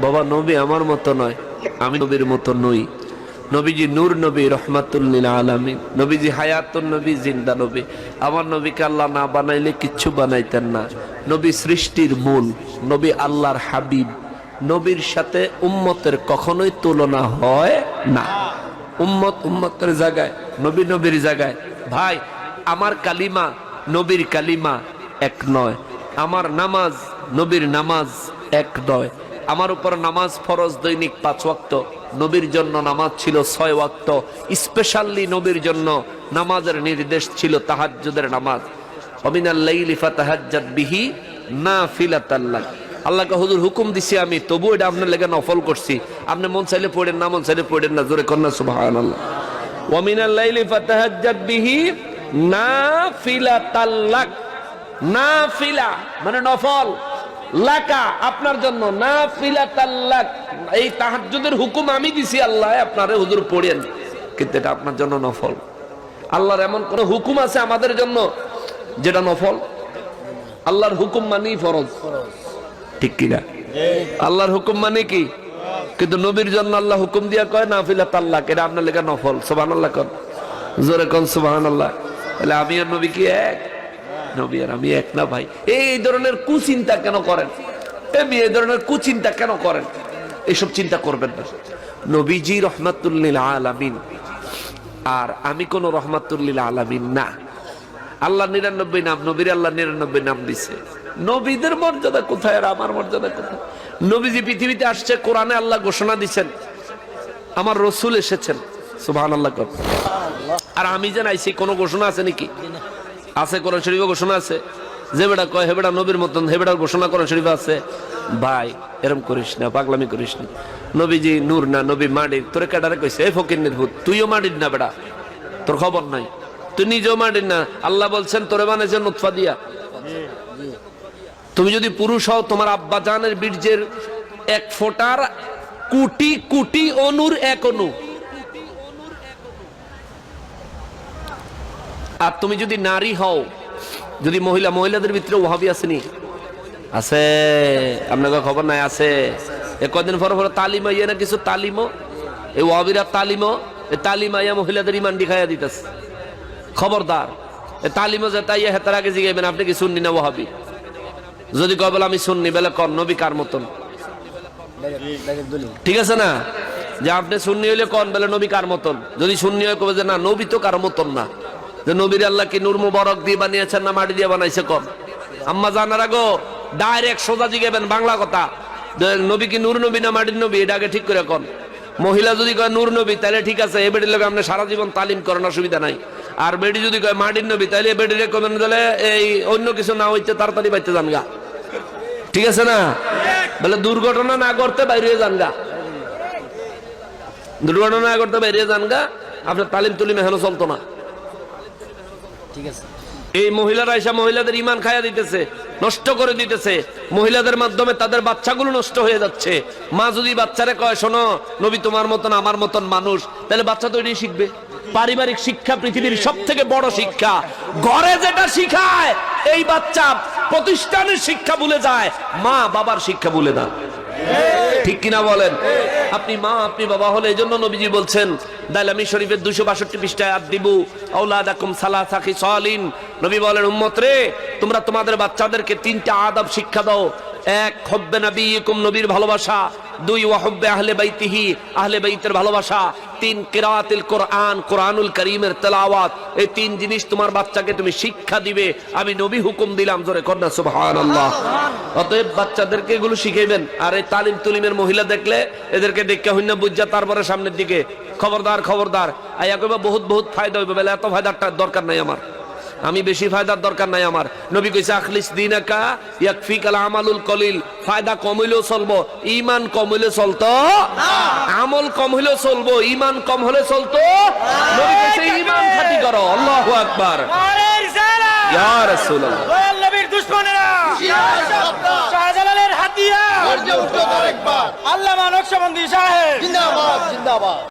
বাবা নবী আমার মতো নয়, আমি নবীর মতো নই। নবীজি নূর নবী, রহমাতুল লিল আলামিন। নবীজি হায়াতুন নবী, জিন্দা নবী। আমার নবীকে আল্লাহ না বানাইলে কিচ্ছু বানাইতেন না। নবী সৃষ্টির মূল, নবী আল্লাহর হাবিব। নবীর সাথে উম্মতের কখনোই তুলনা হয় না। উম্মত উম্মতের জায়গায়, নবী নবীর জায়গায়। ভাই, আমার কালিমা নবীর কালিমা এক নয়। আমার নামাজ নবীর নামাজ এক নয়। আমার উপর নামাজ ফরজ দৈনিক 5 ওয়াক্ত, নবীর জন্য নামাজ ছিল 6 ওয়াক্ত। স্পেশালি নবীর জন্য নামাজের নির্দেশ ছিল তাহাজ্জুদের নামাজ। ওমিনাল লাইলি ফাতাহাজ্জাদ বিহি নাফিলাতাল লাক। আল্লাহকে হুজুর হুকুম দিছি আমি, তবু এটা আপনার লেগে নফল করছি। আপনি মন চাইলে পড়েন না, মন চাইলে পড়েন না। জোরে কন্যা সুবহানাল্লাহ। ওমিনাল লাইলি ফাতাহাজ্জাদ বিহি নাফিলাতাল লাক। নাফিলা মানে নফল, লাকা আপনার জন্য, নাফিলাতাল লাক। এই তাহাজ্জুদের হুকুম আমি দিছি আল্লাহ, আপনারে হুজুর পড়েন, কিন্তু এটা আপনার জন্য নফল। আল্লাহর এমন কোন হুকুম আছে আমাদের জন্য যেটা নফল? আল্লাহর হুকুম মানেই ফরজ, ঠিক কি না? আল্লাহর হুকুম মানে কি? কিন্তু নবীর জন্য আল্লাহ হুকুম দিয়া কয় নাফিলাতাল লাক, এটা আপনার লেগে নফল। সুবহানাল্লাহ কোন, জোরে কোন সুবহানাল্লাহ। তাহলে আমি আর নবী কি এক? নবী আর আমি এক না ভাই। এই ধরনের কুচিন্তা কেন করেন? এই ধরনের কুচিন্তা কেন করেন? এইসব চিন্তা করবেন না। নবীজি রহমাতুল লিল আলামিন, আর আমি কোন রহমাতুল লিল আলামিন না। আল্লাহ 99 নাম, নবীর আল্লাহ 99 নাম দিছে। নবীদের মর্যাদা কোথায় আর আমার মর্যাদা কোথায়? নবীজি পৃথিবীতে আসছে, কোরআনে আল্লাহ ঘোষণা দিচ্ছেন আমার রসুল এসেছেন। সুবহানাল্লাহ। আর আমি যে আইছি কোন ঘোষণা আছে নাকি? আছে, কোরআন শরীফে ঘোষণা আছে। যে বেটা কয় হে বেটা নবীর মতন, হে বেটার ঘোষণা কোরআন শরীফে আছে। ভাই এরকম করিস না, পাগলামি করিস না। নবীজি নূর না, নবী মাটির। তোরে কেডারে কইছে এই ফকিন্নির ভূত, তুইও মাটির না বেটা, তোর খবর নাই, তুই নিজেও মাটির না। আল্লাহ বলছেন তোরে বানাইছেন নুতফা দিয়া। তুমি যদি পুরুষ হও, তোমার আব্বা জানের বীর্যের 1 ফোঁটার কোটি কোটি অনুর 1 অণু। আর তুমি যদি নারী হও, যদি মহিলা, মহিলাদের ভিতরে ওয়াহাবি আসেনি? আছে, আপনার খবর নাই? আছে। কদিন পর পর তালিম আইয়া না কিছু তালিমও, এই ওয়াহাবিরা তালিমও, এই তালিম আইয়া মহিলাদের ইমান দিখাইয়া দিতেছে। খবরদার, এই তালিমও যে তাইয়া হেতার আগে জিগাইবেন আপনি কি সুন্নি না ওয়াহাবি। যদি কয় বলে আমি সুন্নি, বলে কন নবী কার মতন? ঠিক আছে না? যে আপনি সুন্নি হইলে কন, বলে নবী কার মতন। যদি সুন্নি হয় কবে যে না, নবী তো কার মতন না। যে নবীর আল্লাহ কি নূর মুবারক দিয়ে বানিয়েছেন না মাটি দিয়ে বানাইছে? কম আম্মা জানার আগো ডাইরেক্ট সোজা জিগাবেন, বাংলা কথা। নবী কি নূর নবী না মাটির নবী, এটা আগে ঠিক করে কন। মহিলা যদি কয় নূর নবী, তাহলে ঠিক আছে, এ বেটির লোক আপনি সারা জীবন তালিম করেন, অসুবিধা নাই। আর বেটি যদি কয় মাটির নবী, তাহলে এ বেটির কমেন দিলে এই অন্য কিছু না হইতে তাড়াতাড়ি বাইতে যান গা। ঠিক আছে না? বলে দুর্ঘটনা না করতে বাইরে যান গা, দুর্ঘটনা না করতে বাইরে যান গা। আপনার তালিম তুলিম এখনো চলতো না। এই মহিলারা এসে মহিলাদের ইমান খায়া দিতেছে, নষ্ট করে দিতেছে। মহিলাদের মাধ্যমে তাদের বাচ্চাগুলো নষ্ট হয়ে যাচ্ছে। মা যদি বাচ্চারে কয় শোনো নবী তোমার মতন আমার মতন মানুষ, তাহলে বাচ্চা তো এটাই শিখবে। পারিবারিক শিক্ষা পৃথিবীর সব থেকে বড় শিক্ষা। ঘরে যেটা শিখায় এই বাচ্চা প্রতিষ্ঠানের শিক্ষা ভুলে যায়, মা বাবার শিক্ষা ভুলে না। ঠিক কিনা বলেন? আপনি মা আপনি বাবা হলে, এজন্য নবীজি বলছেন দাইলামি শরীফের 262 পৃষ্ঠায় আদিবু আওলাদাকুম সালাসা খিসালিন। নবী বলেন উম্মত রে, তোমরা তোমাদের বাচ্চাদেরকে 3টা আদব শিক্ষা দাও। 1 হুব্বে নবীকুম, নবীর ভালোবাসা। 2 ওয়া হুব্বে আহলে বাইতিহি, আহলে বাইতের ভালোবাসা। 3 কিরাআতুল কোরআন, কোরআনুল কারীমের তেলাওয়াত। এই 3 জিনিস তোমার বাচ্চাকে তুমি শিক্ষা দিবে, আমি নবী হুকুম দিলাম। জোরে কন্যা সুবহানাল্লাহ। অতএব বাচ্চাদেরকে এগুলো শিখাইবেন। আর এই তালিম তুলিমের মহিলা দেখলে এদেরকে দেখে হইনা বুঝা, তারপরে সামনের দিকে খবরদার খবরদার আইয়া কইবা বহুত বহুত ফায়দা হইবে। বলে এত ফায়দার দরকার নাই আমার, আমি বেশি ফায়দার দরকার নাই আমার। নবী কইছে আখলিস দিনাকা ইয়াকফিকাল আমালুল কলিল। ফায়দা কম হইলেও চলবো, ঈমান কম হইলে চলতো না। আমল কম হইলেও চলবো, ঈমান কম হলে চলতো না। নবী কইছে ঈমান খাঁটি করো। আল্লাহু আকবার। ইয়া রাসূলুল্লাহ। ওই নবীর দুশমনেরা শাহজালালের হাতিয়ার, গর্জে উঠো আরেকবার। আল্লামা নকশবন্দি সাহেব জিন্দাবাদ জিন্দাবাদ।